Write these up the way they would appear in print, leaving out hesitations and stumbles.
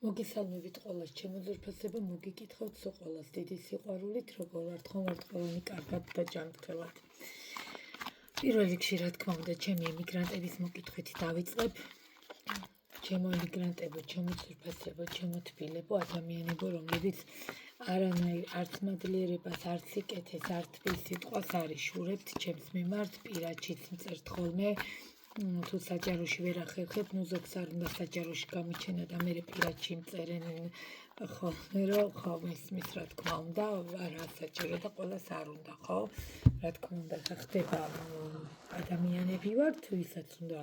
მოგესალმებით ყველას, ჩემო ძვირფასებო, მოგიკითხავთ სოყოლას დიდი სიყვარულით, როგორ ვართ, ხომ ვართ ყველანი კარგად და ჯანმრთელად. პირველ რიგში, რა თქმა უნდა, ჩემი ემიგრანტების მოკითხვით დავიწყებ. ჩემო ემიგრანტებო, ჩემო ძვირფასებო, ჩემო თბილებო, ადამიანებო, რომლებიც არანაირ არც მადლიერებას, არც სიკეთეს, არც თბილ სიტყვას არ იშურებთ ჩემს მიმართ, პირადშიც მწერთ ხოლმე. თუ საჯაროში ვერ ახერხებ, ნუ ზოგს არ უნდა საჯაროში გამოჩენა და მე პირადში მწერენ ხოლმე, რომ ხო მისმის, რა თქმა უნდა, არა საჯარო და ყველას არ უნდა, ხო? რა თქმა უნდა, ხდება ადამიანები ვართ, ვისაც უნდა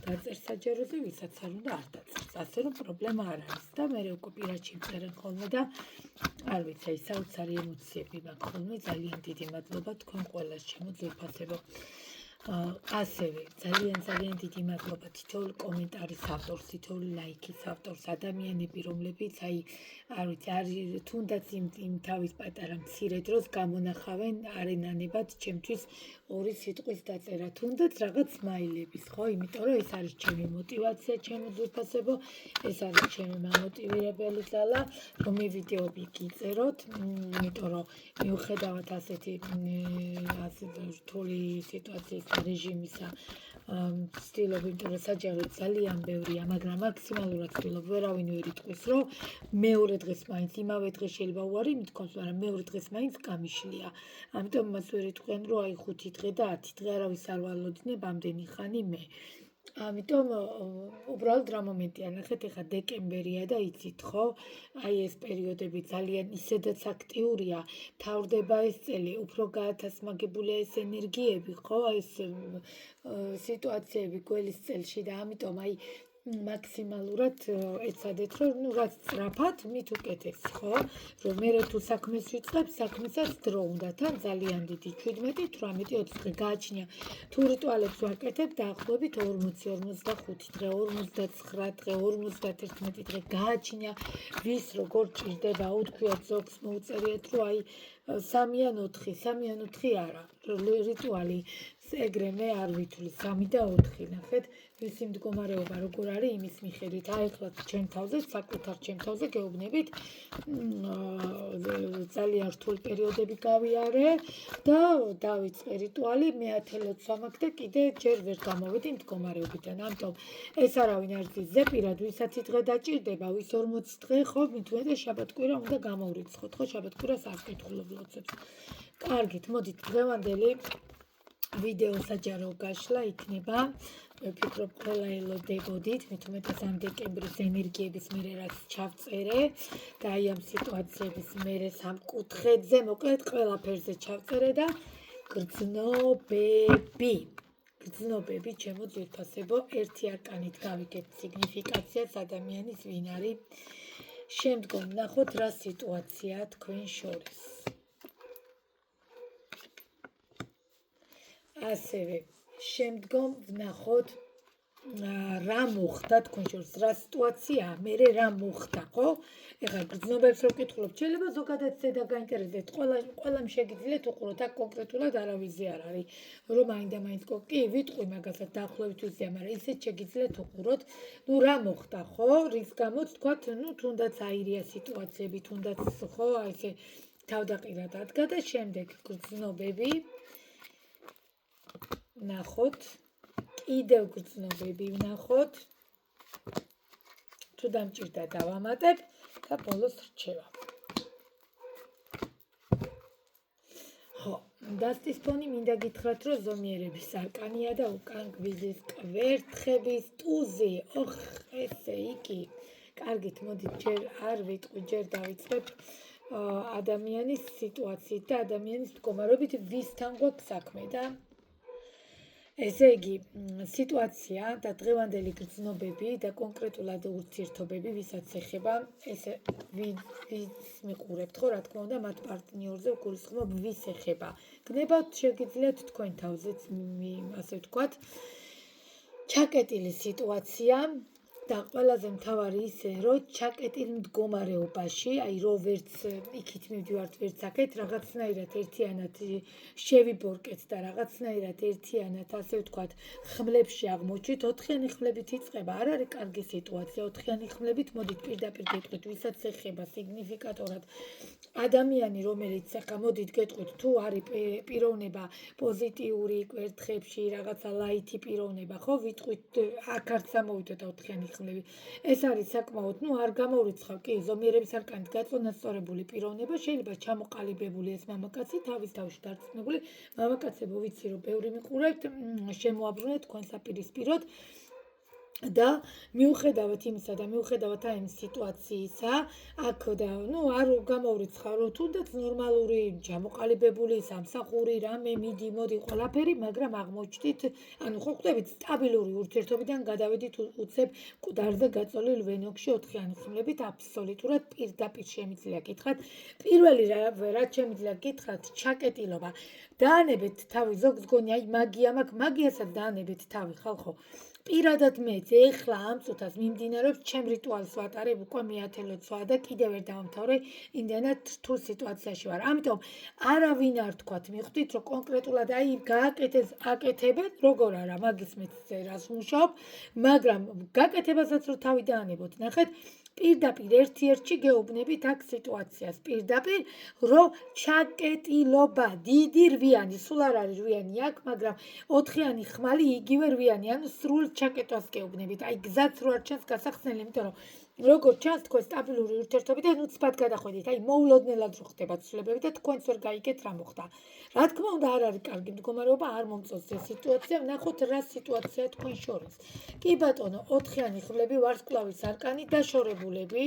დაწერს საჯაროზე, ვისაც არ უნდა არ დაწერს. ასე რომ პრობლემა არ არის და მე უკვე პირადში მწერენ ხოლმე და არ ვიცი, აი საოცარი ემოციები მაქვს ხოლმე, ძალიან დიდი მადლობა თქვენ ყველას, ჩემო ძვირფასებო. ასევე ძალიან დიდი მადლობა თითოეულ კომენტარის ავტორს, თითოეულ ლაიქის ავტორს, ადამიანები, რომლებიც აი არ ვიცი, არის თუნდაც იმ თავის პატარა მცირე დროს გამონახავენ არენანებად ჩემთვის ორი სიტყვის დაწერა, თუნდაც რაღაც სმაილების, ხო? იმიტომ რომ ეს არის ჩემი мотиваცია, ჩემო ძვირფასებო, ეს არის ჩემი მამოტივირებელი ძალა, რომ მე ვიდეოები გიწეროთ, იმიტომ რომ მიუხედავად ასეთი რთული სიტუაციის რეჟიმისა ვცდილობ, იმიტომ რომ საჯაროდ ძალიან ბევრია, მაგრამ მაქსიმალურად ვცდილობ, ვერავინ ვერ იტყვის, რომ მეორე დღეს მაინც იმავე დღეს შეიძლება უარი მithქოს, მაგრამ მეორე დღეს მაინც გამიშლია. ამიტომ მას ვერ იტყვიან, რომ აი 5 დღე და 10 დღე არავის არ ვალოდინებ ამდენი ხანი მე. ამიტომ უბრალოდ რა მომენტია, ნახეთ, ეხლა დეკემბერია და იცით, ხო? აი ეს პერიოდები ძალიან ისედაც აქტიურია, თავდება ეს წელი, უფრო გაათასმაგებულია ეს ენერგიები, ხო? ეს სიტუაციები გველის წელში და ამიტომ აი მაქსიმალურად ეცადეთ, რომ ნუ რაც სწრაფად, მით უკეთეს, ხო? რომ მე თუ საქმეს ვიწყებ, საქმესაც დრო უნდა, თან ძალიან დიდი 17, 18, 20 დღე გააჩნია. თუ რიტუალებს ვაკეთებ, დაახლოებით 40-45 დღე, 59 დღე, 51 დღე გააჩნია. ვის როგორ ჭირდება, უთქვიათ ზოგს მოუწერიათ, რომ აი 3 ან 4 არა, რიტუალი ეგრე მე არ ვითვლი 3 და 4, ნახეთ, ვისი მდგომარეობა როგორ არის იმის მიხედვით. აი ახლა ჩემ თავზე, საკუთარ ჩემ თავზე გეუბნებით, ძალიან რთული პერიოდები გავიარე და დავიწყე რიტუალი, მე-10 ლოცვა მაქვს და კიდე ჯერ ვერ გამოვედი მდგომარეობიდან. ამიტომ ეს არავინ არ იცის ზეპირად, ვისაც დღე დაჭირდება, ვის 40 დღე, ხო, მით უმეტეს შაბათ-კვირა უნდა გამოვრიცხოთ, ხო, შაბათ-კვირას არ ვკითხულობ ლოცვებს. კარგით, მოდით, დღევანდელი ვიდეო საჯარო გაშლა იქნება. მე ვფიქრობ, ყველა ელოდებოდით, მით უმეტეს ამ დეკემბრის ენერგიების მერე რაც ჩავწერე და აი ამ სიტუაციების მერე სამ კუთხედზე, მოკლედ ყველაფერზე ჩავწერე და გრძნობები, ჩემო ძვირფასებო, ერთი არკანით გავიგეთ სიგნიფიკაციას ადამიანის ვინ არის. შემდგომ ვნახოთ რა სიტუაციაა თქვენ შორის. ასევე შემდგომ ვნახოთ რა მოხდა თქვენ შორის, რა სიტუაციაა, მერე რა მოხდა, ხო? ეხლა გრძნობებს რო ვკითხულობ, შეიძლება ზოგადად ზედა გაინტერესდეთ, ყველამ შეგიძლიათ უყუროთ, აქ კონკრეტულად არავისზე არ არის, რომ მაინდა-მაინც კი ვიტყვი მაგასაც დაახლოებით ვიზია, მაგრამ ისეთ შეგიძლიათ უყუროთ, ნუ რა მოხდა, ხო? რის გამოც თქვათ, ნუ თუნდაც აირია სიტუაციები, თუნდაც ხო, აი ესე თავდაყირა დადგა და შემდეგ გრძნობები ვნახოთ. კიდევ გრძნობები ვნახოთ. თუ დამჭირდა დავამატებ და ბოლოს რჩევა. ხო, დასტის ფონი მინდა გითხრათ, რომ ზომიერების არკანია და უკან გვიზის კვერთხების ტუზი. ოხ, ესე იგი. კარგით, მოდით, ჯერ არ ვიტყვი, ჯერ დავიწყებ ადამიანის სიტუაციით და ადამიანის მდგომარეობით, ვისთან გვაქვს საქმე და ესე იგი, სიტუაცია და დღევანდელი გრძნობები და კონკრეტულად ურთიერთობები, ვისაც ეხება, ესე ვის მიყურებთ, ხო, რა თქმა უნდა, მათ პარტნიორზე ვგულისხმობ, ვის ეხება. გნებავთ შეგიძლიათ თქვენ თავზეც, ასე ვთქვათ, ჩაკეტილი სიტუაცია, და ყველაზე მთავარი ისე, რომ ჩაკეტილ მდგომარეობაში, აი რო ვერც იქით მივდივართ, ვერც აქეთ, რაღაცნაირად ერთიანად შევიბორკეთ და რაღაცნაირად ერთიანად, ასე ვთქვათ, ხმლებში აღმოჩით, 4-იანი ხმლებით იწყება. არ არის კარგი სიტუაცია, 4-იანი ხმლებით მოდით პირდაპირ გეტყვით, ვისაც ეხება სიგნიფიკატორად ადამიანი, რომელიც ახლა მოდით გეტყვით, თუ არის პიროვნება პოზიტიური კვერთხებში, რაღაცა ლაითი პიროვნება, ხო, ვიტყვით, აქ არც ამოვიდოთ 4-იანი ხმლები. ეს არის საკმაოდ, არ გამოვრიცხავ, კი, ზომიერების არკანით გაწონასწორებული პიროვნება, შეიძლება ჩამოყალიბებული ეს მამაკაცი, თავის თავში დარწმუნებული, მამაკაცებო ვიცი, რომ ბევრი მიყურებთ, შემოაბრუნეთ თქვენ საპირისპიროდ. და მიუხედავად იმისა და მიუხედავად აი იმ სიტუაციისა, აქ და არ გამოვრიცხავ, რომ თუნდაც ნორმალური, ჩამოყალიბებული, სამსახური, რამე, მიდი, მოდი, ყველაფერი, მაგრამ აღმოჩნდით, ხო ხვდებით, სტაბილური ურთიერთობიდან გადავედით უცებ მკვდარზე გაწოლილ ვენოქში 4-იანი ხმლებით, აბსოლუტურად პირდაპირ შემიძლია გითხრათ. პირველი რაც შემიძლია გითხრათ, ჩაკეტილობა. დაანებეთ თავი, ზოგს გონი, აი მაგია მაქვს, მაგიასაც დაანებეთ თავი, ხალხო. პირადად მეც ეხლა ამ წუთას მიმდინარეობს ჩემ რიტუალს ვატარებ უკვე მე-10 წვა და კიდევ ვერ დავამთავრე, იმდენად რთულ სიტუაციაში ვარ. ამიტომ არავინ არ თქვათ, მიხვდით, რომ კონკრეტულად აი გააკეთეს, აკეთებენ, როგორ არა, მაგის მეც რას ვმუშაობ, მაგრამ გაკეთებასაც რომ თავი დაანებოთ, ნახეთ, პირდაპირ ერთ-ერთში გეუბნებით აქ სიტუაციას, პირდაპირ, რომ ჩაკეტილობა, დიდი რვიანი, სულ არ არის რვიანი აქ, მაგრამ 4-იანი ხმალი იგივე რვიანი, ანუ სრულ ჩაკეტვას გეუბნებით. აი გზაც რო არ ჩანს გასახსნელი, იმიტომ რომ როგორ ჩანს თქვენ სტაბილური ურთიერთობიდან უცბად გადახვედით, აი მოულოდნელად რო ხდება ცვლილებები და თქვენც ვერ გაიგეთ რა მოხდა. რა თქმა უნდა არ არის კარგი მდგომარეობა, არ მომწონს ეს სიტუაცია, ვნახოთ რა სიტუაციაა თქვენ შორის. კი ბატონო, 4-იანი ხმლები ვარსკვლავის არკანი დაშორებულები.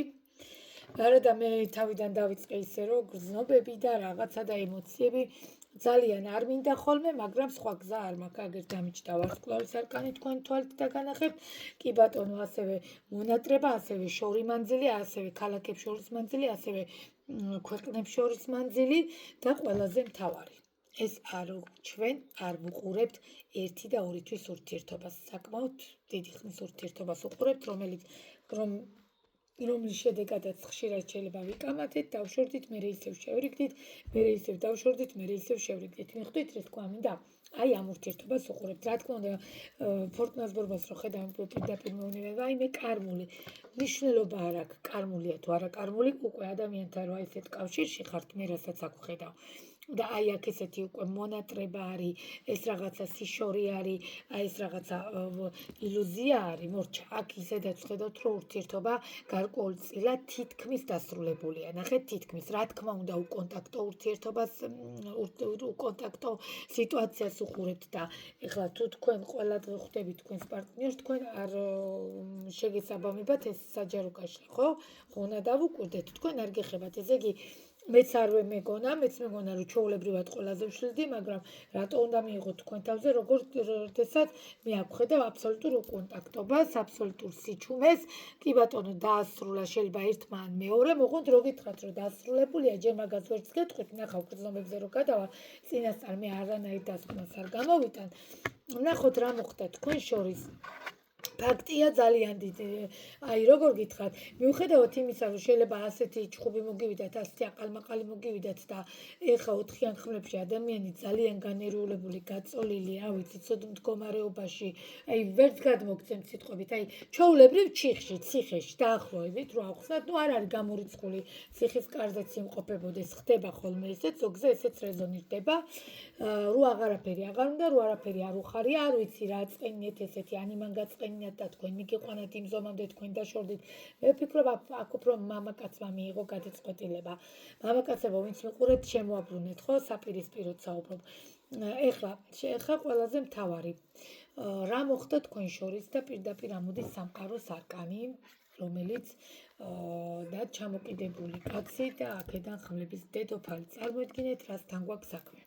არა და მე თავიდან დავიწყე ისე რომ გრძნობები და რაღაცა და ემოციები ძალიან არ მინდა ხოლმე, მაგრამ სხვა გზა არ მაქვს, აგერ დამიჭდა ვარსკვლავის არკანი თქვენ თვალით და განახებთ. კი ბატონო, ასევე მონატრება, ასევე შორი მანძილი, ასევე ქალაქებს შორის მანძილი, ასევე ქვეყნებს შორის მანძილი და ყველაზე მთავარი. ეს ჩვენ არ ვუყურებთ 1 და 2 თვის ურთიერთობას, საკმაოდ დიდი ხნის ურთიერთობას უყურებთ, რომლის შედეგადაც ხშირად შეიძლება ვიკამათეთ, დავშორდით, მერე ისევ შევრიგდით, მერე ისევ დავშორდით, მერე ისევ შევრიგდით. მიხვდით, რა თქვა მინდა? აი ამ ურთიერთობას უყურებთ. რა თქმა უნდა, ფორტუნას ბორბალს რო ხედავ პირდაპირ მეუბნება, აი მე კარმული. მნიშვნელობა არ აქვს, კარმულია თუ არა კარმული, უკვე ადამიანთან რო ესეთ კავშირში ხართ, მე რასაც აქ ვხედავ. და აი აქ ესეთი უკვე მონატრება არის, ეს რაღაცა სიშორი არის, აი ეს რაღაცა ილუზია არის, მორჩა. აქ ისედაც ხედავთ, რომ ურთიერთობა გარკვეულწილად თითქმის დასრულებულია. ნახეთ, თითქმის, რა თქმა უნდა, უკონტაქტო ურთიერთობას, უკონტაქტო სიტუაციას უყურებთ და ეხლა თუ თქვენ ყველა დღე ხვდებით თქვენს პარტნიორს, თქვენ არ შეგესაბამებათ ეს საჯარო გაშლა, ხო? ხო უნდა დავუკვირდეთ, თქვენ არ გეხებათ, ესე იგი მეც არ მეგონა, რომ ჩვეულებრივად ყველაზე ვშლიდი, მაგრამ რატო უნდა მიიღოთ თქვენ თავზე, როდესაც მე აქ ვხედავ აბსოლუტურ უკონტაქტობას, აბსოლუტურ სიჩუმეს, კი ბატონო, დაასრულა, შეიძლება ერთმა ან მეორემ, ოღონდ რო გითხრათ, რომ დაასრულებულია, ჯერ მაგას ვერც გეტყვით, ნახავ გრძნობებზე რო გადავა, წინასწარ მე არანაირ დასკვნას არ გამოვიტან. ვნახოთ რა მოხდა თქვენ შორის. ფაქტია ძალიან დიდი, აი როგორ გითხრათ, მიუხედავად იმისა, რომ შეიძლება ასეთი ჭხუბი მოგივიდათ, ასეთი აყალმაყალი მოგივიდათ და ეხა 4-იან ხმლებში ადამიანი ძალიან განერვულებული, გაწოლილი, რა ვიცი, ცუდ მდგომარეობაში, აი ვერც გადმოგცემთ სიტყვებით, აი ჩვეულებრივ ჩიხში, ციხეში დაახლოებით რო ახსნათ, არ არის გამორიცხული ციხის კარზეც იმყოფებოდეს, ხდება ხოლმე ესეც, ზოგზე ესეც რეზონირდება, რო აღარაფერი აღარ უნდა, რო არაფერი არ უხარია, არ ვიცი რა წენიეთ ესეთი, ან იმან გაწყენიათ და თქვენ მიგიყვანათ იმ ზომამდე თქვენ დაშორდით. მე ვფიქრობ, აქ უფრო მამაკაცმა მიიღო გადაწყვეტილება. მამაკაცებო, ვინც მიყურებთ, შემოაბრუნეთ, ხო, საპირისპიროდ საუბრობ. ეხლა ყველაზე მთავარი. რა მოხდა თქვენ შორის და პირდაპირ ამოდის სამყაროს არკანი, რომელიც და ჩამოკიდებული კაცი და აქედან ხმლების დედოფალი. წარმოიდგინეთ, რასთან გვაქვს საქმე.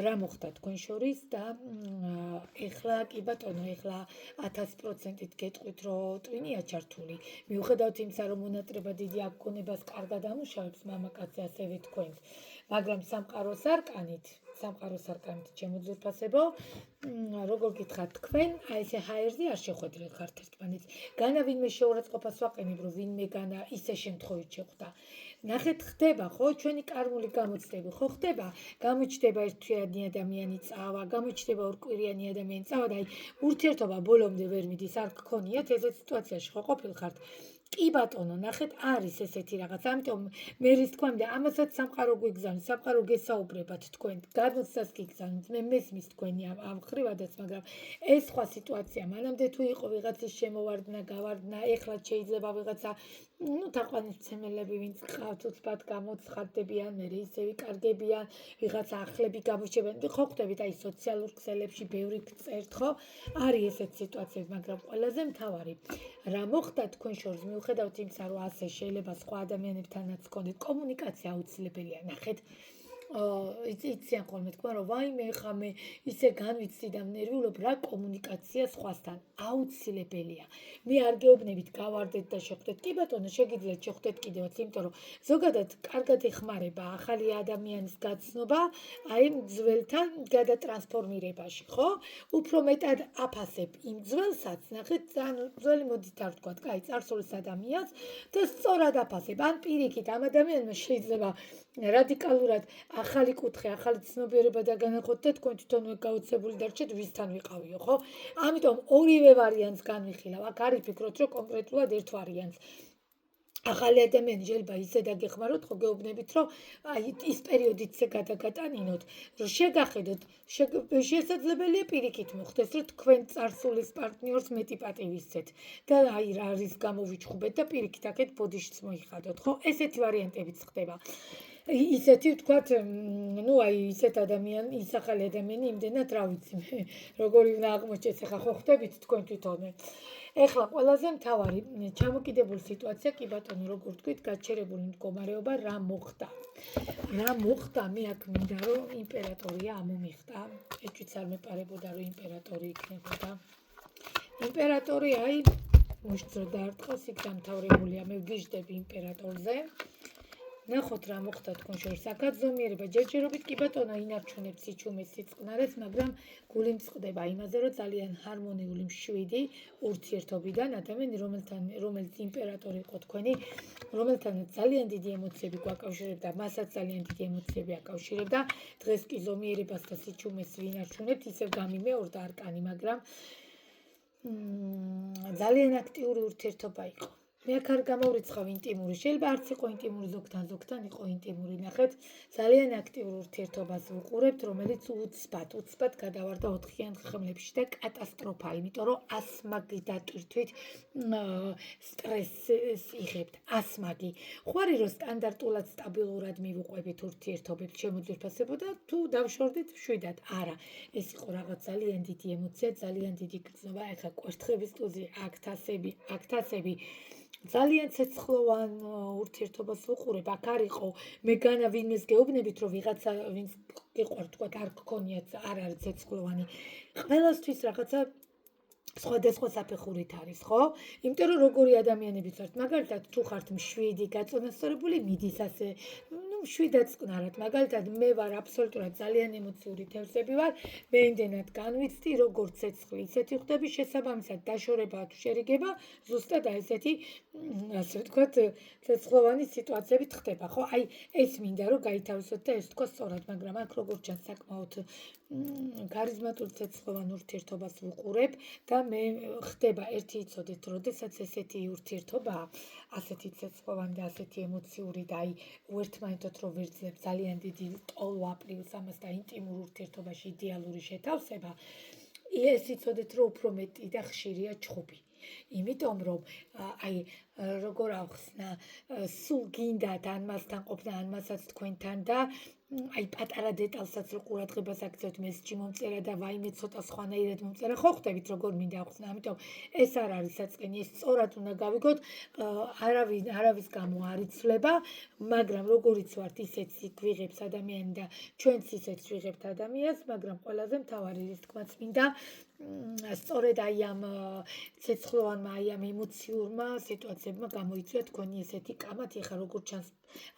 რა მოხდა თქვენ შორის და ეხლა კი ბატონო, ეხლა 1000%-ით გეტყვით, რომ ტვინია ჩართული. მიუხედავად იმისა, რომ მონატრება დიდი აქ გონებას კარგად ამუშავებს მამაკაცი ასევე თქვენს, მაგრამ სამყაროს არკანით სამყაროს არკანით ჩემო ძვირფასებო, როგორ გითხრათ თქვენ, აი ესე ჰაერზე არ შეხვედრილ ხართ ერთმანეთს. განა ვინმე შეურაცხყოფას ვაყენებ, რომ ვინმე განა ისე შემთხვევით შეხვდა. ნახეთ, ხდება ხო, ჩვენი კარმული გამოცდები ხო ხდება, გამოჩნდება ერთთვიანი ადამიანი წავა, გამოჩნდება ორკვირიანი ადამიანი წავა და აი ურთიერთობა ბოლომდე ვერ მიდის, არ გქონიათ ესეთ სიტუაციაში ხო ყოფილხართ? კი ბატონო, ნახეთ, არის ესეთი რაღაც. ამიტომ მე რის თქვა მინდა, ამასაც სამყარო გვიგზავნის, სამყარო გესაუბრებათ თქვენ, გადმოცდას გიგზავნით, მე მესმის თქვენი ამ ხრივადაც, მაგრამ ეს სხვა სიტუაცია. მანამდე თუ იყო ვიღაცის შემოვარდნა, გავარდნა, ეხლა შეიძლება ვიღაცა თაყვანისმცემელები, ვინც ყავთ უცბად გამოცხადდებიან, მე ისევი კარგებიან, ვიღაცა ახლები გამოჩებიან. ხო ხვდებით აი სოციალურ ქსელებში ბევრი წერთ, ხო? არის ესეთ სიტუაციები, მაგრამ ყველაზე მთავარი რა მოხდა თქვენ შორის მიუხედავად იმისა, რომ ასე შეიძლება სხვა ადამიანებთანაც გქონდეთ კომუნიკაცია აუცილებელია. ნახეთ, იციან ხოლმე თქვა, რომ ვაიმე ხა მე ისე განვიცდი და ნერვიულობ, რა კომუნიკაცია სხვასთან აუცილებელია. მე არ გეუბნებით გავარდეთ და შეხვდეთ. კი ბატონო, შეგიძლიათ შეხვდეთ კიდევაც, იმიტომ რომ ზოგადად კარგად ეხმარება ახალი ადამიანის გაცნობა, აი ძველთან გადატრანსფორმირებაში, ხო? უფრო მეტად აფასებ იმ ძველსაც, ნახეთ, ძველი მოდით არ ვთქვათ, კაი, წარსულის ადამიანს და სწორად აფასებ. ან პირიქით ამ ადამიანმა შეიძლება რადიკალურად ახალი კუთხე, ახალი ცნობიერება დაგანახოთ და თქვენ თვითონვე გაოცებული დარჩეთ, ვისთან ვიყავიო, ხო? ამიტომ ორივე ვარიანტს განვიხილავ. აქ არ იფიქროთ, რომ კონკრეტულად ერთ ვარიანტს. ახალი ადამიანი შეიძლება ისე დაგეხმაროთ, ხო გეუბნებით, რომ აი ის პერიოდით ისე გადაგატანინოთ, რომ შეგახედოთ, შესაძლებელია პირიქით მოხდეს, რომ თქვენ წარსულის პარტნიორს მეტი პატივისცეთ და აი რა არის გამოვიჩხუბეთ და პირიქით აქეთ ბოდიშიც მოიხადოთ, ხო? ესეთი ვარიანტებიც ხდება. ისეთი ვთქვათ, აი ისეთ ადამიანი, ის ახალი ადამიანი იმდენად რა ვიცი მე, როგორი უნდა აღმოჩნდეს, ახლა ხო ხვდებით თქვენ თვითონვე. ეხლა ყველაზე მთავარი ჩამოკიდებული სიტუაცია, კი ბატონო, როგორ თქვით, გაჩერებული მდგომარეობა, რა მოხდა. რა მოხდა, მე აქ მინდა რომ იმპერატორია ამომიხდა. ეჭვიც არ მეპარებოდა რომ იმპერატორი იქნებოდა. იმპერატორი აი მუშტრო დაარტყას, იქ დამთავრებულია, მე ვგიჟდები იმპერატორზე. ნახოთ რა მოხდა თქვენ შორის. აქაც ზომიერება ჯერჯერობით კი ბატონო ინარჩუნებს სიჩუმეს სიწყნარეს, მაგრამ გული მწყდება იმაზე, რომ ძალიან ჰარმონიული მშვიდი ურთიერთობიდან ადამიანი, რომელიც იმპერატორი იყო თქვენი, რომელთანაც ძალიან დიდი ემოციები გვაკავშირებდა, მასაც ძალიან დიდი ემოციები აკავშირებდა. დღეს კი ზომიერებას და სიჩუმეს ვინარჩუნებთ, ისევ გამიმეორდა არკანი, მაგრამ ძალიან აქტიური ურთიერთობა იყო. მე აქ არ გამოვრიცხავ ინტიმური, შეიძლება არც იყო ინტიმური, ზოგთან იყო ინტიმური. ნახეთ, ძალიან აქტიურ ურთიერთობას ვუყურებთ, რომელიც უცბად გადავარდა 4-იან ხმლებში და კატასტროფა, იმიტომ რომ ასმაგი დატვირთვით სტრესს იღებთ, ასმაგი. ხوارი რომ სტანდარტულად სტაბილურად მივუყვებით ურთიერთობებს, შემოძვირფასებო და თუ დავშორდით, მშვიდად. არა, ეს იყო რაღაც ძალიან დიდი ემოცია, ძალიან დიდი გრძნობა, ეხლა კვერთხების ტუზი, აქტასები. ძალიან ცეცხლოვან ურთიერთობას ვუყურებ, აქ არ იყო მე განა ვინმეს გეუბნებით, რომ ვიღაცა ვინც გიყვართ, თქვა არ გქონიათ, არ არის ცეცხლოვანი. ყველასთვის რაღაცა სხვადასხვა საფეხურით არის, ხო? იმიტომ რომ როგორი ადამიანებიც ვართ, მაგალითად თუ ხართ მშვიდი, გაწონასწორებული, მიდის ასე, მშვიდად წყნარად, მაგალითად მე ვარ აბსოლუტურად ძალიან ემოციური თევზები ვარ, მე იმდენად განვიცდი, როგორც ცეცხლი, ისეთი ხდები, შესაბამისად დაშორება თუ შერიგება, ზუსტად ესეთი, ასე ვთქვათ, ცეცხლოვანი სიტუაციებით ხდება, ხო? აი ეს მინდა რომ გაითავისოთ და ეს თქვა სწორად, მაგრამ აქ როგორც ჩანს საკმაოდ ქარიზმატულ ცეცხლოვან ურთიერთობას ვუყურებ და მე ხდება ერთი იცოდეთ, როდესაც ესეთი ურთიერთობაა, ასეთი ცეცხლოვანი და ასეთი ემოციური და აი უერთმანეთოთ რომ ვერძნებ ძალიან დიდი ტოლვა პლუს ამას და ინტიმურ ურთიერთობაში იდეალური შეთავსება, ეს იცოდეთ რომ უფრო მეტი და ხშირია ჩხუბი. იმიტომ რომ აი როგორ ახსნა, სულ გინდათ ან მასთან ყოფნა, ან მასაც თქვენთან და აი პატარა დეტალსაც რო ყურადღებას აქცევთ, მესიჯი მომწერა და ვაიმე ცოტა სხვანაირად მომწერა, ხო ხვდებით როგორ მინდა ახსნა, ამიტომ ეს არ არის საწყენი, ეს სწორად უნდა გავიგოთ, არავის გამო არ იცვლება, მაგრამ როგორიც ვართ, ისეც გვიღებს ადამიანი და ჩვენც ისეც ვიღებთ ადამიანს, მაგრამ ყველაზე მთავარი რის თქმაც მინდა სწორედ აი ამ ცეცხლოვანმა აი ამ ემოციურმა სიტუაციებმა გამოიწვია თქვენი ესეთი კამათი. ეხლა როგორც ჩანს,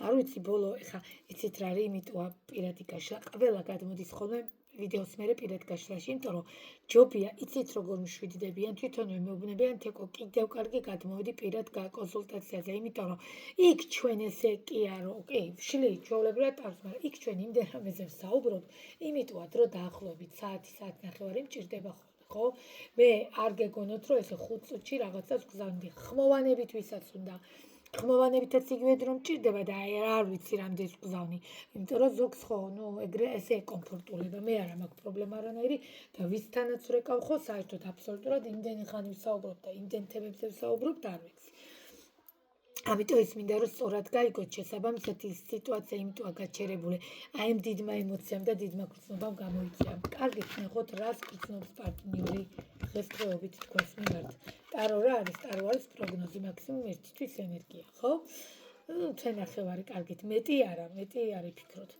არ ვიცი ბოლო, ეხლა იცით რა არის, იმიტომ პირადი გაშლა ყველა გადმოდის ხოლმე ვიდეოს მერე პირად გაშლაში, იმიტომ რომ ჯობია, იცით როგორ მშვიდდებიან, თვითონვე მეუბნებიან, თეკო კიდევ კარგი გადმოვედი პირად კონსულტაციაზე, იმიტომ რომ იქ ჩვენ ესე კი არო, კი, შლით ჩვეულებრივად ტარს, მაგრამ იქ ჩვენ იმდენ რამეზე ვსაუბრობთ, იმიტოა დრო დაახლოებით საათი-საათნახევარი მჭირდება ხოლმე, ხო? მე არ გეგონოთ, რომ ესე 5 წუთში რაღაცას გზავნდი, ხმოვანებით ვისაც უნდა ხმოვანებითაც იგივე დრო მჭირდება და არ ვიცი რამდენს გზავნი. იმიტომ რომ ზოგს ხო, ეგრე ესე კომფორტულება, მე არა მაქვს პრობლემა არანაირი და ვისთანაც ვეკავ ხო, საერთოდ აბსოლუტურად იმდენი ხანი ვსაუბრობ და იმდენ თემებზე ვსაუბრობ, არ ვიცი. ამიტომ ის მინდა რომ სწორად გაიგოთ შესაბამისად ის სიტუაცია იმიტოა გაჩერებული აი ამ დიდმა ემოციამ და დიდმა გრძნობამ გამოიწვია. კარგით ნახოთ რას გრძნობს პარტნიორი დღესდღეობით თქვენს მიმართ. ტარო რა არის? ტარო არის პროგნოზი, მაქსიმუმ 1 თვის ენერგია, ხო? თვენახევარი კარგით, მეტი არა, მეტი არის ფიქრობთ.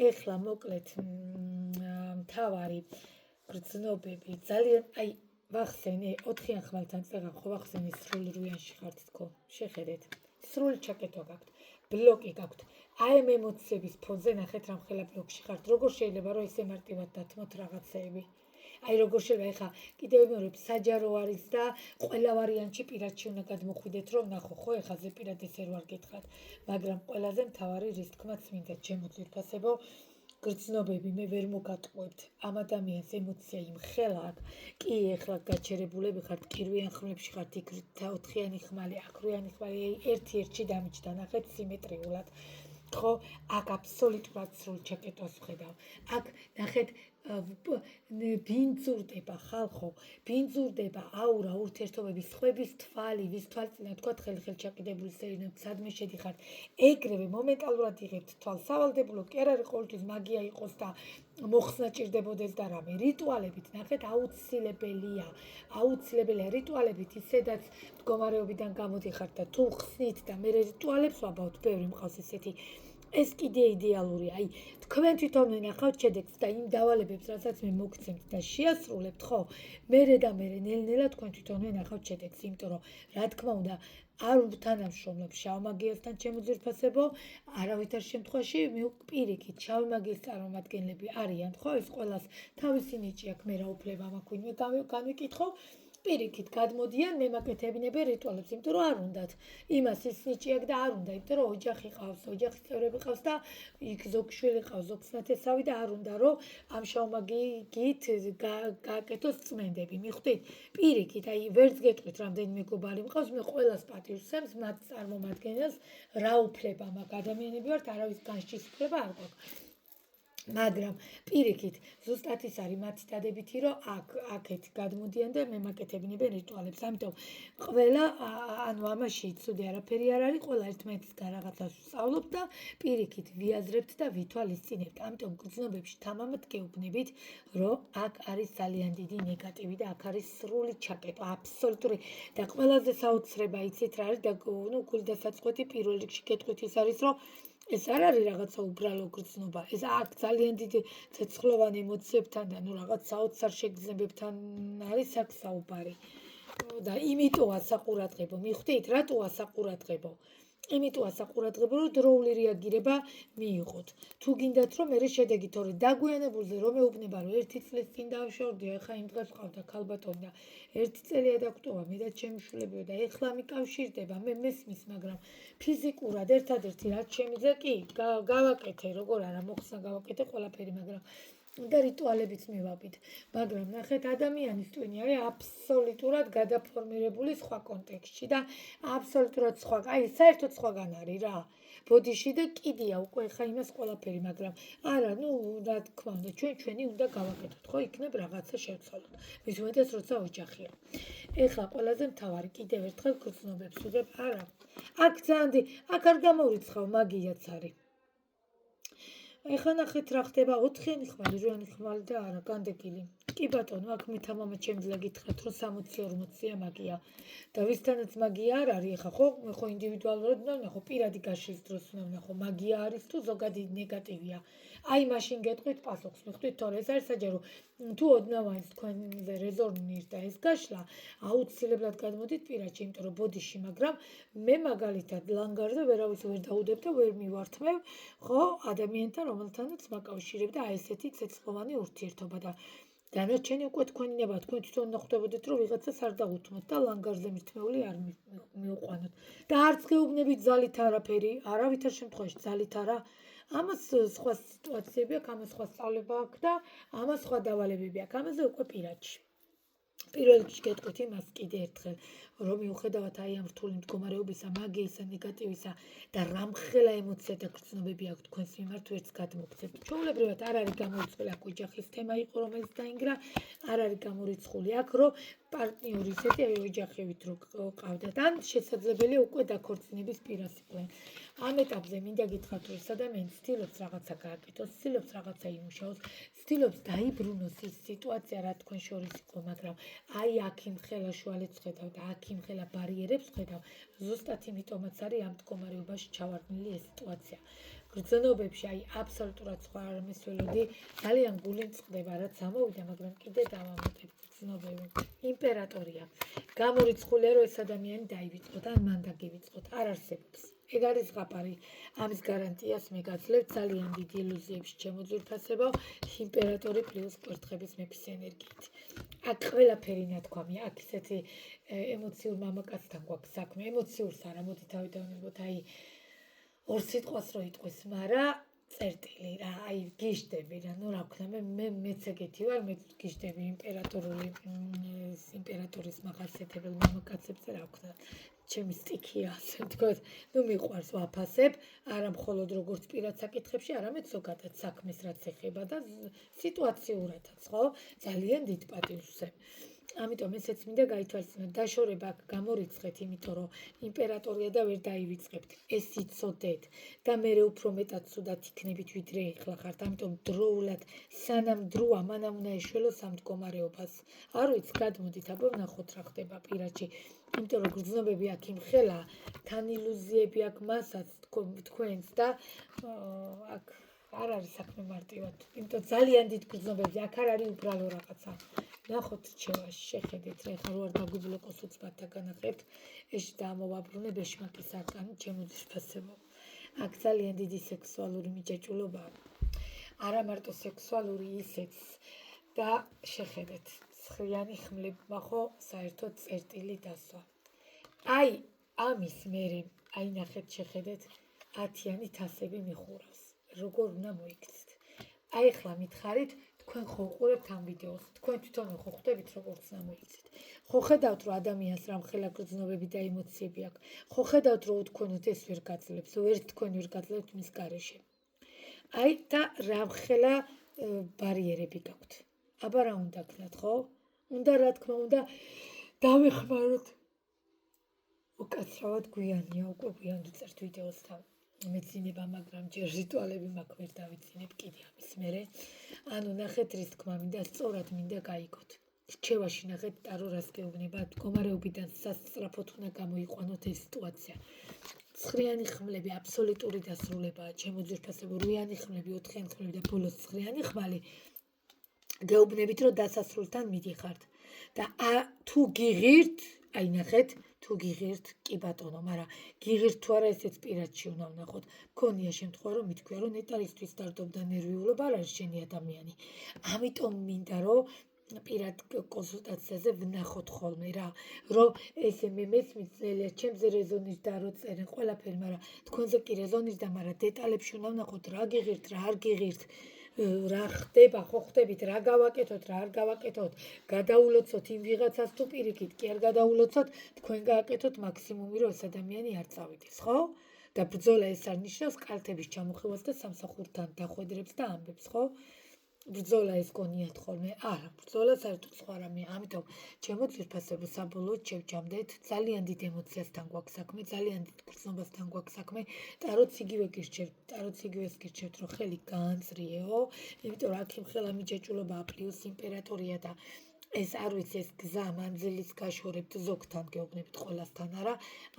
ეხლა მოკლედ მთავარი გრძნობები ძალიან აი ვახსენე 4-იან ხმალთან წეღან ხო ვახსენე სრული რუიანში ხართ თქო შეხედეთ სრული ჩაკეტვა გაქვთ ბლოკი გაქვთ აი ამ ემოციების ფონზე ნახეთ რამ ხელა ბლოკში ხართ როგორ შეიძლება რომ ისე მარტივად დათმოთ რაღაცეები აი როგორ შეიძლება ეხა კიდევ მეორე საჯარო არის და ყველა ვარიანტში პირადში უნდა გადმოხვიდეთ რომ ნახო ხო ეხა ზეპირად ესე რო არ გითხრათ მაგრამ ყველაზე მთავარი რის თქმაც მინდა ჩემო ძვირფასებო გრძნობები მე ვერ მოგატყუებთ ამ ადამიანს ემოცია იმ ხელა აქ კი ეხლა გაჩერებულები ხართ კირვიან ხმლებში ხართ იქ 4-იანი ხმალი აქ 8-იანი ხმალი ერთ-ერთში დამიჯდა ნახეთ სიმეტრიულად ხო აქ აბსოლუტურად სრულ ჩაკეტვას ვხედავ აქ ნახეთ ბინძურდება ხალხო ბინძურდება აურა ურთიერთობების ხვების თვალი ვის თვალწინა თქვა ხელჩაკიდებული სერინოებს სადმე შედიხართ ეგრევე მომენტალურად იღებთ თვალს სავალდებულო კი არ არის ყოველთვის მაგია იყოს და მოხსნა ჭირდებოდეს და რამე რიტუალებით ნახეთ აუცილებელია რიტუალებით ისედაც მდგომარეობიდან გამოდიხართ და თუ ხსნით და მე რიტუალებს ვაბავთ ბევრი მყავს ესეთი ეს კიდე იდეალურია აი თქვენ თვითონ ნახავთ შედეგს და იმ დავალებებს რასაც მე მოგცემთ და შეასრულებთ ხო მერე და მერე ნელ-ნელა თქვენ თვითონ ნახავთ შედეგს იმიტომ რომ რა თქმა უნდა არ ვთანამშრომლობ შავ მაგიასთან ჩემო ძვირფასებო არავითარ შემთხვევაში პირიქით შავ მაგიის წარმომადგენლები არიან ხო ეს ყველას თავისი ნიჭი აქვს მე რა უფლება მაქვს ვინმე განვიკითხო პირიქით გადმოდიან მემაკეთებინებენ რიტუალებს იმიტომ რომ არ უნდათ იმას ის ნიჭი აქვს და არ უნდა იმიტომ რომ ოჯახი ყავს ოჯახის წევრები ყავს და იქ ზოგ შვილი ყავს ზოგ ნათესავი და არ უნდა რომ ამ შავმაგიით გააკეთოს წმენდები მიხვდით პირიქით აი ვერც გეტყვით რამდენი მეგობარი მყავს მე ყველას პატივს ვსემს მათ წარმომადგენელს რა უფლება მაქვს ადამიანები ვართ არავის განსჯისუფლება არ გვაქვს მაგრამ პირიქით ზუსტად ის არის მათი დადებითი რომ აქეთ გადმოდიან და მემაკეთებინებენ რიტუალებს ამიტომ ყველა ანუ ამაში ცუდი არაფერი არ არის ყველა ერთმანეთისგან რაღაცას ვსწავლობთ და პირიქით ვიაზრებთ და ვითვალისწინებთ ამიტომ გრძნობებში თამამად გეუბნებით რომ აქ არის ძალიან დიდი ნეგატივი და აქ არის სრული ჩაკეტვა აბსოლუტური და ყველაზე საოცრება იცით რა არის და გულდასაწყვეტი პირველ რიგში გეტყვით ის არის რომ ეს არ არის რაღაცა უბრალო გრძნობა ეს აქ ძალიან დიდი ცეცხლოვან ემოციებთან და რაღაც საოცარ შეგრძნებებთან არის აქ საუბარი და იმიტოა საყურადღებო მიხვდით რატოა საყურადღებო იმიტოა საყურადღებო რომ დროული რეაგირება მიიღოთ თუ გინდათ რომ მე შედეგი თორე დაგვიანებულზე რომ მეუბნება რომ 1 წლის წინ დავშორდი ახლა იმ დღეს ყავდა ქალბატონი და 1 წელი ადაგტოვა მე და ჩემი შვილები და ეხლა მიკავშირდება მე მესმის მაგრამ ფიზიკურად ერთადერთი რაც შემიძლია კი გავაკეთე როგორ არა მოხსნა გავაკეთე ყველაფერი მაგრამ და რიტუალებიც მივაბით მაგრამ ნახეთ ადამიანის ტვინი არის აბსოლუტურად გადაფორმირებული სხვა კონტექსტში და აბსოლუტურად სხვა აი საერთოდ სხვაგან არის რა ბოდიში და კიდია უკვე ხა იმას ყველაფერი მაგრამ არა რა თქმა უნდა ჩვენი უნდა გავაკეთოთ ხო იქნებ რაღაცა შევცვალოთ მის უმეტეს როცა ოჯახია ეხლა ყველაზე მთავარი კიდევ ერთხელ გრძნობებს ვიღებ არა აქ ძალიან აქ არ გამოვრიცხავ მაგიაც არის ეხლა ნახეთ რა ხდება 4-იანი ხმალი 8-იანი ხმალი და არა განდეგილი კი ბატონო, აქ მითამამა ჩემს გითხრათ, რომ 60-40-ია მაგია. და ვისთანაც მაგია არ არის, ხო, ხო ინდივიდუალურად ნახო, პირადი გაშლის დროს ნახო, მაგია არის თუ ზოგადი ნეგატივია. აი მაშინ გეტყვით პასუხს, მიხვდით, თორე ეს არის საჯარო. თუ ოდნავ არის თქვენზე რეზონირს და ეს გაშლა, აუცილებლად გადმოდით პირადში, იმიტომ რომ ბოდიში, მაგრამ მე მაგალითად ლანგარზე ვერავის ვერ დაუდებ და ვერ მივართმევ, ხო, ადამიანთან, რომელთანაც მაკავშირებ და აი ესეთი ცეცხლოვანი ურთიერთობა და დანარჩენი უკვე თქვენი ნება, თქვენ თვითონ ნახდებოდეთ, რომ ვიღაცას არ დაუთმოთ და ლანგარზე მირთმეული არ მივყვანოთ. და არც გეუბნებით ძალით არაფერი, არავითარ შემთხვევაში ძალით არა. ამას სხვა სიტუაციები აქვს, ამას სხვა სწავლება აქვს და ამას სხვა დავალებები აქვს. ამაზე უკვე პირადში. პირველ რიგში გეტყვით იმას კიდე ერთხელ, რომ მიუხედავად აი ამ რთული მდგომარეობისა, მაგიისა, ნეგატივისა და რამხელა ემოცია და გრძნობები აქვს თქვენს მიმართ, ვერც გადმოგცემთ. ჩვეულებრივად არ არის გამორიცხული, აქ ოჯახის თემა იყო, რომელიც დაინგრა, არ არის გამორიცხული აქ, რომ პარტნიორი ისეთი აი ოჯახივით რო ყავდათ, ან შესაძლებელია უკვე დაქორწინების პირას იყვნენ. ამ ეტაპზე მინდა გითხრათ, რომ ეს ადამიანი ცდილობს რაღაცა გააკეთოს, ცდილობს რაღაცა იმუშაოს, ცდილობს დაიბრუნოს ის სიტუაცია, რა თქვენ შორის იყო, მაგრამ აი აქ იმხელა შუალედს ხედავ და აქ იმხელა ბარიერებს ხედავ, ზუსტად იმიტომაც არის ამ მდგომარეობაში ჩავარდნილი ეს სიტუაცია. გრძნობებში აი აბსოლუტურად სხვა არ მისველოდი, ძალიან გული წყდება, რაც ამოვიდა, მაგრამ კიდე დავამატებ გრძნობები. იმპერატორია. გამორიცხულია, რომ ეს ადამიანი დაივიწყოთ, ან მან დაგივიწყოთ, არ არსებობს. ეგ არის ზღაპარი. ამის გარანტიას მე გაძლევ ძალიან დიდი ილუზიებში ჩემოძვირფასებავ იმპერატორი პლუს კვერთხების მეფის ენერგიით. აქ ყველაფერი ნათქვამია, აქ ისეთი ემოციურ მამაკაცთან გვაქვს საქმე, ემოციურს არა, მოდი თავი დავნებოთ, აი ორ სიტყვას რო იტყვის, მაგრამ წერტილი რა, აი გიშდები რა, ნუ რა ვქნა, მეც ეგეთი ვარ, მე გიშდები იმპერატორის მახასიათებელ მამაკაცებზე რა ვქნა. ჩემი სტიქია, ასე ვთქვათ, ნუ მიყვარს ვაფასებ, არა მხოლოდ როგორც პირად საკითხებში, არამედ ზოგადად საქმეს რაც ეხება და სიტუაციურადაც, ხო? ძალიან დიდ პატივს ვსვამ. ამიტომ ესეც მინდა გაითვალისწინოთ, დაშორება აქ გამორიცხეთ, იმიტომ რომ იმპერატორია და ვერ დაივიწყებთ. ეს იცოდეთ და მე უფრო მეტად ცუდად იქნებით, ვიდრე ეხლა ხართ. ამიტომ დროულად, სანამ დროა, მანამ უნდა ეშველოს ამ მდგომარეობას. არ ვიცი, გადმოდით, აბა ვნახოთ რა ხდება პირადში. იმიტომ რომ გრძნობები აქ იმხელა, თან ილუზიები აქ მასაც თქვენს და აქ არ არის საქმე მარტივად. იმიტომ ძალიან დიდ გრძნობებზე აქ არ არის უბრალო რაღაცა. ნახოთ რჩევაში, შეხედეთ რა, ეხლა რო არ დაგუბლოკოს უცბად განახებთ, ეს დამოვაბრუნე ბეშმაკის არკანი, ჩემოძვირფასებო. აქ ძალიან დიდი სექსუალური მიჯაჭვულობაა. არა მარტო სექსუალური, ისეც და შეხედეთ, ცხრიანი ხმლება ხო საერთოდ წერტილი დასვა. აი, ამის მერე, აი ნახეთ, შეხედეთ, 10-იანი თასები მიხურავს. როგორ უნდა მოიქცეთ. აი ახლა მითხარით, თქვენ ხო უყურებთ ამ ვიდეოს, თქვენ თვითონ ხო ხვდებით როგორც უნდა მოიქცეთ. ხო ხედავთ, რომ ადამიანს რამხელა გრძნობები და ემოციები აქვს. ხო ხედავთ, რომ თქვენოთ ეს ვერ გაძლებს, ვერც თქვენ ვერ გაძლებთ მის გარეშე. აი და რამხელა ბარიერები გაქვთ. აბა რა უნდა გქნათ, ხო? უნდა რა თქმა უნდა დავეხმაროთ. უკაცრავად გვიანია, უკვე გვიან ვიწერთ ვიდეოსთან. მეცინება, მაგრამ ჯერ რიტუალები მაქვს ვერ დავიცინებ კიდე ამის მერე. ანუ ნახეთ რის თქმა მინდა, სწორად მინდა გაიგოთ. რჩევაში ნახეთ ტარო რას გეუბნება, მდგომარეობიდან სასწრაფოდ უნდა გამოიყვანოთ ეს სიტუაცია. ცხრიანი ხმლები აბსოლუტური დასრულებაა, ჩემოძვირფასებო, 8-იანი ხმლები, 4-იანი ხმლები და ბოლოს 9-იანი ხმალი. გეუბნებით, რომ დასასრულთან მიდიხართ. და თუ გიღირთ, აი ნახეთ, თუ გიღირთ, კი ბატონო, მაგრამ გიღირთ თუ არა, ესეც პირადში უნდა ვნახოთ. მქონია შემთხვევა, რომ მითქვია, რომ ნეტარისთვის დარდობდა ნერვიულობა, არ არის შენი ადამიანი. ამიტომ მინდა, რომ პირად კონსულტაციაზე ვნახოთ ხოლმე რა, რომ ესე მე მესმის ძნელია, ჩემზე რეზონირს და რო წერენ ყველაფერი, მაგრამ თქვენზე კი რეზონირს და მაგრამ დეტალებში უნდა ვნახოთ, რა გიღირთ, რა არ გიღირთ. რა ხდება, ხო ხდებით, რა გავაკეთოთ, რა არ გავაკეთოთ, გადაულოცოთ იმ ვიღაცას თუ პირიქით, კი არ გადაულოცოთ, თქვენ გააკეთოთ მაქსიმუმი, რომ ეს ადამიანი არ წავიდეს, ხო? და ბრძოლა ეს არ ნიშნავს კალთების ჩამოხევას და სამსახურთან დახვედრებს და ამბებს, ხო? ბრძოლა ეს გონიათ ხოლმე. არა, ბრძოლა საერთოდ სხვა რამეა. ამიტომ ჩემო ძვირფასებო საბოლოოდ შევჯამდეთ. ძალიან დიდ ემოციასთან გვაქვს საქმე, ძალიან დიდ გრძნობასთან გვაქვს საქმე. ტაროც იგივეს გირჩევთ, რომ ხელი გაანწრიეო, იმიტომ რომ აქ იმ ხელა მიჯაჭულობა პლუს იმპერატორია და ეს არ ვიცი, ეს გზა მანძილის გაშორებთ ზოგთან გეუბნებით, ყველასთან არა.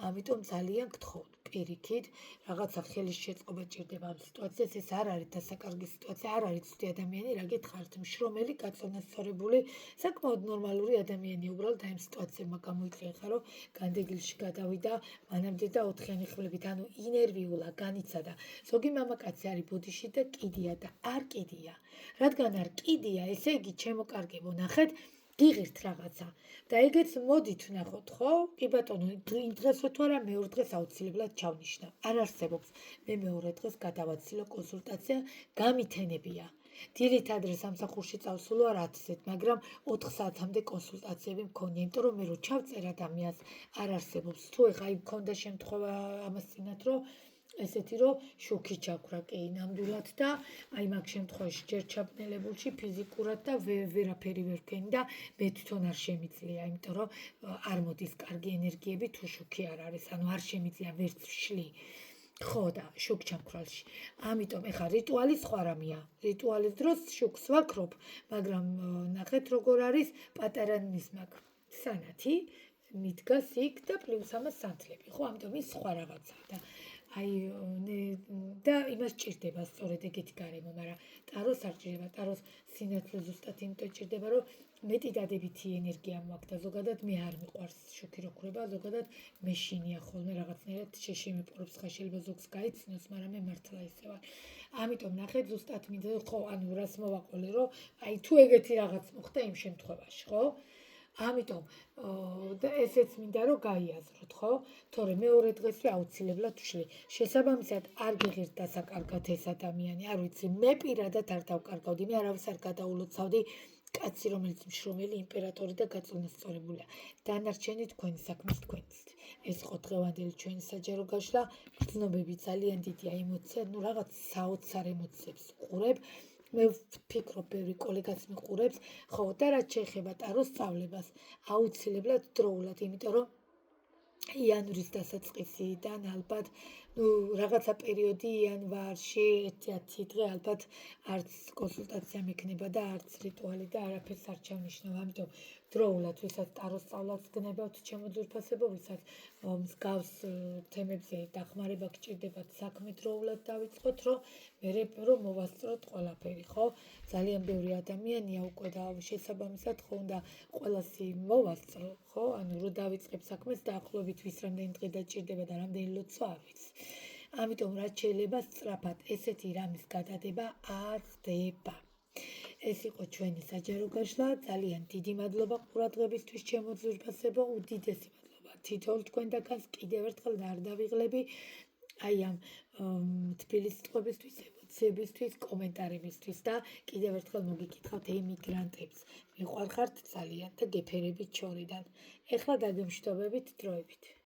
ამიტომ ძალიან გთხოვთ პირიქით, რაღაცა ხელის შეწყობა ჭირდება ამ სიტუაციას. ეს არ არის დასაკარგი სიტუაცია, არ არის ცუდი ადამიანი, რა გითხარით, მშრომელი, გაწონასწორებული, საკმაოდ ნორმალური ადამიანი უბრალოდ აი ამ სიტუაციებმა გამოიწვია, რომ განდეგილში გადავიდა მანამდე და 4-იანი ხმლებით, ანუ ინერვიულა, განიცადა. ზოგი მამაკაცი არის ბუდიში და კიდია და არ კიდია. რადგან არ კიდია, ესე იგი ჩემო კარგებო, ნახეთ, გიღირთ რაღაცა და ეგეც მოდით ვნახოთ, ხო? კი ბატონო, იმ დღეს თუ არა მეორე დღეს აუცილებლად ჩავნიშნავ. არ არსებობს. მე მეორე დღეს გადავაცილო კონსულტაცია, გამითენებია. დილით ადრე სამსახურში წავსულო არ 10-ით, მაგრამ 4 საათამდე კონსულტაციები მქონია, იმიტომ რომ მე რო ჩავწერ ადამიანს არ არსებობს. თუ ეხა აი მქონდა შემთხვევა ამას წინათ, რომ ესეთი რომ შოქი ჩაქრა კი ნამდვილად და აი მაგ შემთხვევაში ჯერ ჩაბნელებულში ფიზიკურად და ვერაფერი ვერ ვქენი და მე თვითონ არ შემიძლია, იმიტომ რომ არ მოდის კარგი ენერგიები თუ შოქი არ არის, ანუ არ შემიძლია ვერც ვშლი. ხო და შუქ ჩამქრალში. ამიტომ ეხა რიტუალი სხვა რამეა. რიტუალის დროს შუქს ვაქრობ, მაგრამ ნახეთ როგორ არის პატარა ნისმაკ. სანათი მიდგას იქ და პლუს ამას სანთლები. ხო, ამიტომ ის სხვა რაღაცაა და აი და იმას ჭირდება სწორედ ეგეთი გარემო, მაგრამ ტაროს არ ჭირდება. ტაროს სინათლე ზუსტად იმიტომ ჭირდება, რომ მეტი დადებითი ენერგია მაქვს და ზოგადად მე არ მიყვარს შოქი რო ქრება, ზოგადად მეშინია ხოლმე რაღაცნაირად შეშემიპყრობს ხა შეიძლება ზოგს გაიცნოს, მაგრამ მე მართლა ისე ვარ. ამიტომ ნახეთ ზუსტად მინდა ხო, ანუ რას მოვაყოლე, რომ აი თუ ეგეთი რაღაც მოხდა იმ შემთხვევაში, ხო? ამიტომ და ესეც მინდა რომ გაიაზროთ, ხო? თორე მეორე დღესვე აუცილებლად ვშლი. შესაბამისად არ გიღირთ დასაკარგად ეს ადამიანი, არ ვიცი, მე პირადად არ დავკარგავდი, მე არავის არ გადაულოცავდი. კაცი, რომელიც მშრომელი, იმპერატორი და გაწონასწორებულია. დანარჩენი თქვენი საქმის თქვენიცით. ეს იყო დღევანდელი ჩვენი საჯარო გაშლა. გრძნობები ძალიან დიდია, ემოცია, ნუ რაღაც საოცარ ემოციებს ვყურებ. მე ვფიქრობ, ბევრი კოლეგაც მიყურებს, ხო, და რაც შეეხება ტაროს სწავლებას, აუცილებლად დროულად, იმიტომ რომ იანვრის დასაწყისიდან ალბათ რაღაცა პერიოდი იანვარში 1-10 დღე ალბათ არც კონსულტაცია მექნება და არც რიტუალი და არაფერს არ ჩავნიშნავ. ამიტომ დროულად, ვისაც ტაროს სწავლაც გნებავთ, ჩემო ძვირფასებო, ვისაც მსგავს თემებზე დახმარება გჭირდებათ, საქმე დროულად დავიწყოთ, რომ მოვასწროთ ყველაფერი, ხო? ძალიან ბევრი ადამიანია უკვე და შესაბამისად ხო უნდა ყველას მოვასწრო, ხო? ანუ რომ დავიწყებ საქმეს დაახლოებით ვის რამდენი დღე დაჭირდება და რამდენი ლოცვა არ ვიცი. ამიტომ რაც შეიძლება სწრაფად ესეთი რამის გადადება არ ხდება. ეს იყო ჩვენი საჯარო გაშლა. ძალიან დიდი მადლობა ყურადღებისთვის, ჩემო ძვირფასებო, უდიდესი მადლობა თითოეულ თქვენთანს. კიდევ ერთხელ არ დავიღლები აი ამ თბილი სიტყვებისთვის, ემოციებისთვის, კომენტარებისთვის და კიდევ ერთხელ მოგიკითხავთ ემიგრანტებს. მიყვარხართ ძალიან და გეფერებით შორიდან. ეხლა დაგემშვიდობებით დროებით.